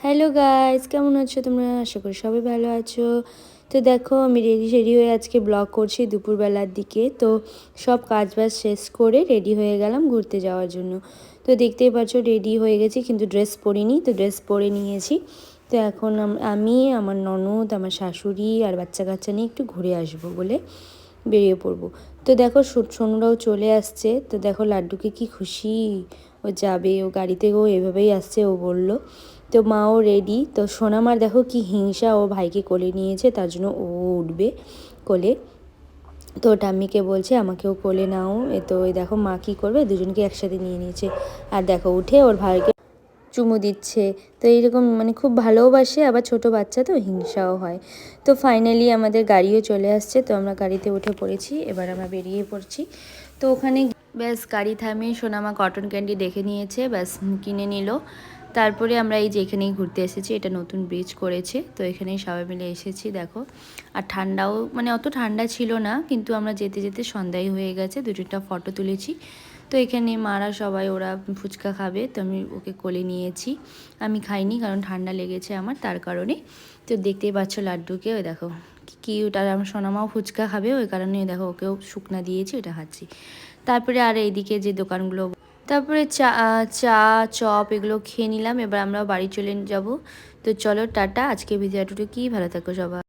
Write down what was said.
Hello guys, কেমন আছো তোমরা? আশা করি সবাই ভালো আছো। তো দেখো আমি রেডি হয়ে আজকে ব্লগ করছি দুপুরবেলার দিকে। তো সব কাজ বাজ শেষ করে রেডি হয়ে গেলাম ঘুরতে যাওয়ার জন্য। তো দেখতেই পাচ্ছ রেডি হয়ে গেছি, কিন্তু ড্রেস পরিনি, তো ড্রেস পরে নিয়েছি। তো এখন আমি, আমার ননদ, আমার শাশুড়ি আর বাচ্চা কাচ্চা নিয়ে একটু ঘুরে আসবো বলে বেরিয়ে পড়বো। তো দেখো সোনুরাও চলে আসছে। তো দেখো লাড্ডুকে কি খুশি, ও যাবে, ও গাড়িতে ও এভাবেই আসছে ও বললো। তো মাও রেডি। তো সোনামার দেখো কি হিংসা, ও ভাইকে কোলে নিয়েছে তার জন্য ও উঠবে কোলে। তো ঠাম্মিকে বলছে আমাকেও কোলে নাও। তো ওই দেখো মা কী করবে, দুজনকে একসাথে নিয়ে নিয়েছে। আর দেখো উঠে ওর ভাইকে চুমু দিচ্ছে। তো এইরকম মানে খুব ভালোবাসে, আবার ছোট বাচ্চা তো হিংসাও হয়। তো ফাইনালি আমাদের গাড়িও চলে আসছে। তো আমরা গাড়িতে উঠে পড়েছি, এবার আমরা বেরিয়ে পড়ছি। তো ওখানে ব্যাস গাড়ি থামিয়ে সোনামা কটন ক্যান্ডি দেখে নিয়েছে, ব্যাস কিনে নিল। তারপরে আমরা এই যে এখানেই ঘুরতে এসেছি, এটা নতুন ব্রিজ করেছে, তো এখানেই সবাই মিলে এসেছি দেখো। আর ঠান্ডাও মানে অত ঠান্ডা ছিল না, কিন্তু আমরা যেতে যেতে সন্ধ্যাই হয়ে গেছে, দুটোটা ফটো তুলেছি। তো এখানে মারা সবাই ওরা ফুচকা খাবে, তো আমি ওকে কোলে নিয়েছি। আমি খাইনি কারণ ঠান্ডা লেগেছে আমার, তার কারণে। তো দেখতেই পাচ্ছ লাড্ডুকে, ওই দেখো কিউট। আর আমার সোনামাও ফুচকা খাবে, ওই কারণে দেখো ওকেও শুকনা দিয়েছি, ওটা খাচ্ছি। তারপরে আর এইদিকে যে দোকানগুলো, তারপরে চা চা চপ এগুলো খেয়ে নিলাম। এবার আমরা বাড়ি চলে যাব। তো চলো টাটা, আজকে ভিডিওটুকু কি ভালো থাকো সবাই।